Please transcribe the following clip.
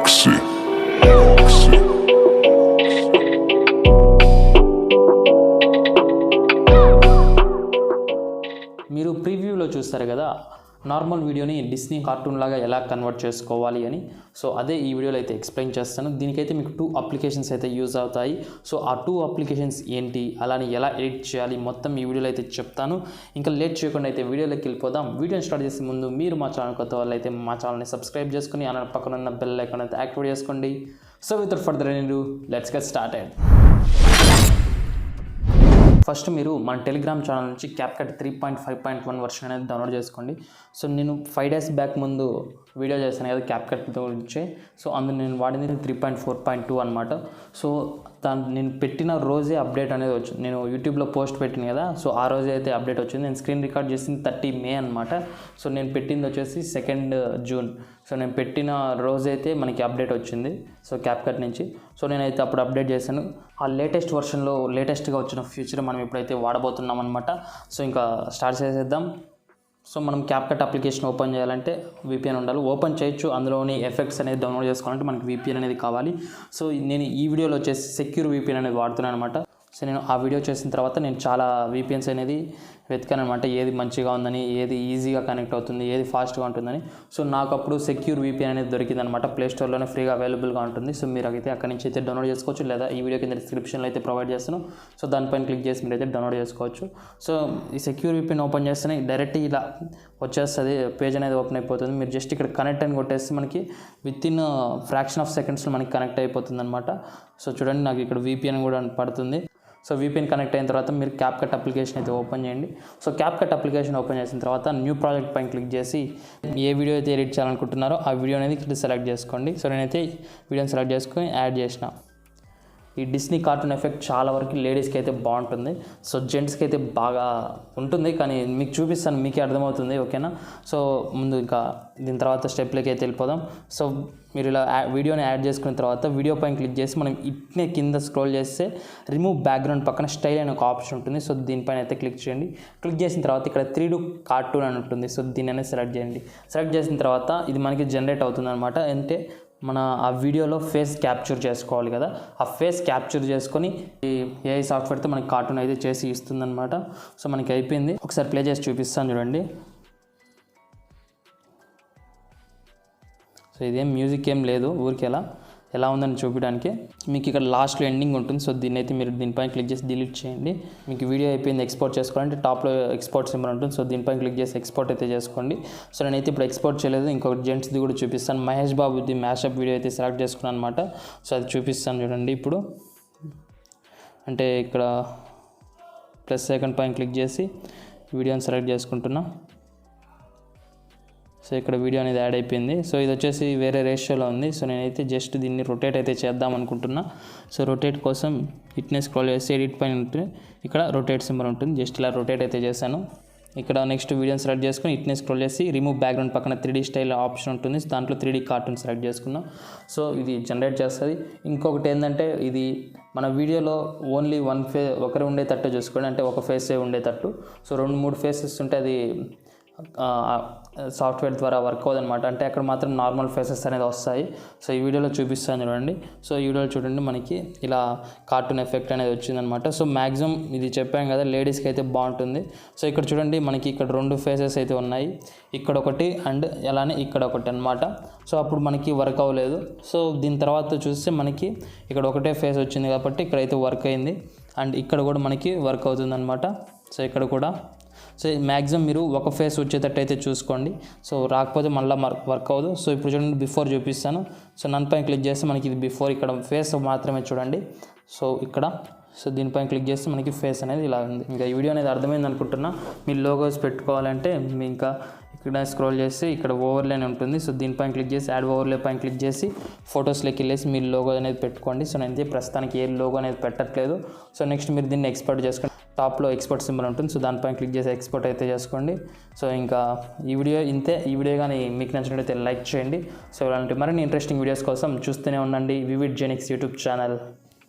మీరు ప్రీవ్యూలో చూస్తారు కదా నార్మల్ వీడియోని డిస్నీ కార్టూన్ లాగా ఎలా కన్వర్ట్ చేసుకోవాలి అని. సో అదే ఈ వీడియోలో అయితే ఎక్స్ప్లెయిన్ చేస్తాను. దీనికైతే మీకు 2 అప్లికేషన్స్ అయితే యూజ్ అవుతాయి. సో ఆ 2 అప్లికేషన్స్ ఏంటి, అలానే ఎలా ఎడిట్ చేయాలి మొత్తం ఈ వీడియోలో అయితే చెప్తాను. ఇంకా లేట్ చేయకుండా అయితే వీడియోలోకి వెళ్ళిపోదాం. వీడియోని స్టార్ట్ చేసే ముందు మీరు మా ఛానల్ కొత్త వాళ్ళు అయితే మా ఛానల్ని సబ్స్క్రైబ్ చేసుకుని అలానే పక్కన ఉన్న బెల్ ఐకాన్ అయితే యాక్టివేట్ చేసుకోండి. So without further ado let's get started. First మీరు మన టెలిగ్రామ్ ఛానల్ నుంచి Capcut 3.5.1 వర్షన్ అనేది డౌన్లోడ్ చేసుకోండి. సో నేను 5 days బ్యాక్ ముందు వీడియో చేశాను కదా Capcut గురించి. సో అందులో నేను వాడింది 3.4.2 అనమాట. సో నేను పెట్టిన రోజే అప్డేట్ అనేది వచ్చింది. నేను యూట్యూబ్లో పోస్ట్ పెట్టిన కదా, సో ఆ రోజే అయితే అప్డేట్ వచ్చింది. నేను స్క్రీన్ రికార్డ్ చేసింది 30 May అనమాట. సో నేను పెట్టింది వచ్చేసి 2nd June. సో నేను పెట్టిన రోజైతే మనకి అప్డేట్ వచ్చింది సో Capcut నుంచి. సో నేనైతే అప్పుడు అప్డేట్ చేశాను. ఆ లేటెస్ట్ వర్షన్లో లేటెస్ట్గా వచ్చిన ఫీచర్ మనం ఇప్పుడైతే వాడబోతున్నాం అనమాట. సో ఇంకా స్టార్ట్ చేసేద్దాం. సో మనం Capcut అప్లికేషన్ ఓపెన్ చేయాలంటే VPN ఉండాలి. ఓపెన్ చేయొచ్చు, అందులోని ఎఫెక్ట్స్ అనేది డౌన్లోడ్ చేసుకోవాలంటే మనకి VPN అనేది కావాలి. సో నేను ఈ వీడియోలో వచ్చేసి సెక్యూర్ VPN అనేది వాడుతున్నాను అనమాట. సో నేను ఆ వీడియో చేసిన తర్వాత నేను చాలా VPNs అనేది వెతికాను అనమాట, ఏది మంచిగా ఉందని, ఏది ఈజీగా కనెక్ట్ అవుతుంది, ఏది ఫాస్ట్గా ఉంటుందని. సో నాకు అప్పుడు సెక్యూర్ VPN అనేది దొరికిందనమాట. ప్లే స్టోర్లోనే ఫ్రీగా అవైలబుల్గా ఉంటుంది. సో మీరు అయితే అక్కడి నుంచి అయితే డౌన్లోడ్ చేసుకోవచ్చు, లేదా ఈ వీడియో కింద డిస్క్రిప్షన్లో అయితే ప్రొవైడ్ చేస్తాను. సో దానిపైన క్లిక్ చేసి మీరు అయితే డౌన్లోడ్ చేసుకోవచ్చు. సో ఈ సెక్యూర్ VPN ఓపెన్ చేస్తేనే డైరెక్ట్ ఇలా వచ్చేస్తుంది, పేజ్ అనేది ఓపెన్ అయిపోతుంది. మీరు జస్ట్ ఇక్కడ కనెక్ట్ అని కొట్టేస్తే మనకి వితిన్ ఫ్రాక్షన్ ఆఫ్ సెకండ్స్లో మనకి కనెక్ట్ అయిపోతుంది అనమాట. సో చూడండి నాకు ఇక్కడ VPN కూడా పడుతుంది. సో VPN కనెక్ట్ అయిన తర్వాత మీరు Capcut అప్లికేషన్ అయితే ఓపెన్ చేయండి. సో Capcut అప్లికేషన్ ఓపెన్ చేసిన తర్వాత న్యూ ప్రాజెక్ట్ పైన క్లిక్ చేసి ఏ వీడియో అయితే ఎడిట్ చేయాలనుకుంటున్నారో ఆ వీడియో అనేది ఇక్కడ సెలెక్ట్ చేసుకోండి. సో నేనైతే వీడియోని సెలెక్ట్ చేసుకొని యాడ్ చేసిన. ఈ డిస్నీ కార్టూన్ ఎఫెక్ట్ చాలా వరకు లేడీస్కి అయితే బాగుంటుంది. సో జెంట్స్కి అయితే బాగా ఉంటుంది, కానీ మీకు చూపిస్తాను, మీకే అర్థమవుతుంది, ఓకేనా. సో ముందు ఇంకా దీని తర్వాత స్టెప్లోకి అయితే వెళ్ళిపోదాం. సో మీరు ఇలా వీడియోని యాడ్ చేసుకున్న తర్వాత వీడియో పైన క్లిక్ చేసి మనం ఇట్నే కింద స్క్రోల్ చేస్తే రిమూవ్ బ్యాక్గ్రౌండ్ పక్కన స్టైల్ అనే ఒక ఆప్షన్ ఉంటుంది. సో దీనిపైన అయితే క్లిక్ చేయండి. క్లిక్ చేసిన తర్వాత ఇక్కడ 3D కార్టూన్ అని ఉంటుంది. సో దీని అనేది సెలెక్ట్ చేయండి. సెలెక్ట్ చేసిన తర్వాత ఇది మనకి జనరేట్ అవుతుంది అనమాట. అంటే మన ఆ వీడియోలో ఫేస్ క్యాప్చర్ చేసుకోవాలి కదా, ఆ ఫేస్ క్యాప్చర్ చేసుకొని ఈ AI సాఫ్ట్వేర్తో మనకి కార్టూన్ అయితే చేసి ఇస్తుందన్నమాట. సో మనకి అయిపోయింది. ఒకసారి ప్లే చేసి చూపిస్తాను చూడండి. సో ఇదేం మ్యూజిక్ ఏం లేదు, ఊరికి ఎలా ఉందని చూపించడానికి. మీకు ఇక్కడ లాస్ట్లో ఎండింగ్ ఉంటుంది. సో దీన్ని అయితే మీరు దీనిపైన క్లిక్ చేసి డిలీట్ చేయండి. మీకు వీడియో అయిపోయింది, ఎక్స్పోర్ట్ చేసుకోవాలంటే టాప్లో ఎక్స్పోర్ట్ సింబల్ ఉంటుంది. సో దీనిపైన క్లిక్ చేసి ఎక్స్పోర్ట్ అయితే చేసుకోండి. సో నేనైతే ఇప్పుడు ఎక్స్పోర్ట్ చేయలేదు, ఇంకొక జెంట్స్ది కూడా చూపిస్తాను. మహేష్ బాబుది మ్యాషప్ వీడియో అయితే సెలెక్ట్ చేసుకున్నాను అనమాట. సో అది చూపిస్తాను చూడండి. ఇప్పుడు అంటే ఇక్కడ ప్లస్ ఐకాన్ పైన క్లిక్ చేసి వీడియోని సెలెక్ట్ చేసుకుంటున్నా. సో ఇక్కడ వీడియో అనేది యాడ్ అయిపోయింది. సో ఇది వచ్చేసి వేరే రేషియోలో ఉంది. సో నేనైతే జస్ట్ దీన్ని రొటేట్ అయితే చేద్దాం అనుకుంటున్నా. సో రొటేట్ కోసం ఇట్నే స్క్రోల్ చేసి ఎడిట్ పైన ఉంటుంది, ఇక్కడ రొటేట్ సింబల్ ఉంటుంది. జస్ట్ ఇలా రొటేట్ అయితే చేశాను. ఇక్కడ నెక్స్ట్ వీడియోని సెలెక్ట్ చేసుకుని ఇట్నే స్క్రోల్ చేసి రిమూవ్ బ్యాక్గ్రౌండ్ పక్కన 3D స్టైల్ ఆప్షన్ ఉంటుంది. దాంట్లో 3D కార్టూన్ సెలెక్ట్ చేసుకున్నాం. సో ఇది జనరేట్ చేస్తుంది. ఇంకొకటి ఏంటంటే ఇది మన వీడియోలో ఓన్లీ ఒకరు ఉండేటట్టు చూసుకోండి, అంటే ఒక ఫేసే ఉండేటట్టు. సో 2-3 ఫేసెస్ ఉంటే అది సాఫ్ట్వేర్ ద్వారా వర్క్ అవ్వదన్నమాట. అంటే అక్కడ మాత్రం నార్మల్ ఫేసెస్ అనేది వస్తాయి. సో ఈ వీడియోలో చూపిస్తాను చూడండి. సో ఈ వీడియోలో చూడండి మనకి ఇలా కార్టూన్ ఎఫెక్ట్ అనేది వచ్చిందనమాట. సో మ్యాక్సిమం ఇది చెప్పాం కదా లేడీస్కి అయితే బాగుంటుంది. సో ఇక్కడ చూడండి మనకి ఇక్కడ 2 ఫేసెస్ అయితే ఉన్నాయి, ఇక్కడ ఒకటి అండ్ అలానే ఇక్కడ ఒకటి అనమాట. సో అప్పుడు మనకి వర్క్ అవ్వలేదు. సో దీని తర్వాత చూస్తే మనకి ఇక్కడ ఒకటే ఫేస్ వచ్చింది కాబట్టి ఇక్కడైతే వర్క్ అయింది, అండ్ ఇక్కడ కూడా మనకి వర్క్ అవుతుంది అనమాట. సో ఇక్కడ కూడా సో మ్యాక్సిమం మీరు ఒక ఫేస్ వచ్చేటట్టు అయితే చూసుకోండి. సో రాకపోతే మళ్ళీ వర్క్ అవ్వదు. సో ఇప్పుడు చూడండి బిఫోర్ చూపిస్తాను. సో నన్ పైన క్లిక్ చేస్తే మనకి ఇది బిఫోర్, ఇక్కడ ఫేస్ మాత్రమే చూడండి. సో ఇక్కడ సో దీనిపైన క్లిక్ చేస్తే మనకి ఫేస్ అనేది ఇలా ఉంది. ఇంకా ఈ వీడియో అనేది అర్థమైంది అనుకుంటున్నా. మీ లోగోస్ పెట్టుకోవాలంటే మీ ఇంకా ఇక్కడ స్క్రోల్ చేసి ఇక్కడ ఓవర్లే అని ఉంటుంది. సో దీనిపైన క్లిక్ చేసి యాడ్ ఓవర్లే పైన క్లిక్ చేసి ఫొటోస్లోకి వెళ్ళేసి మీరు లోగో అనేది పెట్టుకోండి. సో నేను ప్రస్తుతానికి ఏ లోగో అనేది పెట్టట్లేదు. సో నెక్స్ట్ మీరు దీన్ని ఎక్స్పోర్ట్ చేసుకోండి. టాప్లో ఎక్స్పోర్ట్ సింబల్ ఉంటుంది. సో దానిపైన క్లిక్ చేసి ఎక్స్పోర్ట్ అయితే చేసుకోండి. సో ఇంకా ఈ వీడియో ఇంతే. ఈ వీడియో కానీ మీకు నచ్చినట్లయితే లైక్ చేయండి. సో ఇలాంటి మరిన్ని ఇంట్రెస్టింగ్ వీడియోస్ కోసం చూస్తూనే ఉండండి VividGenix యూట్యూబ్ ఛానల్.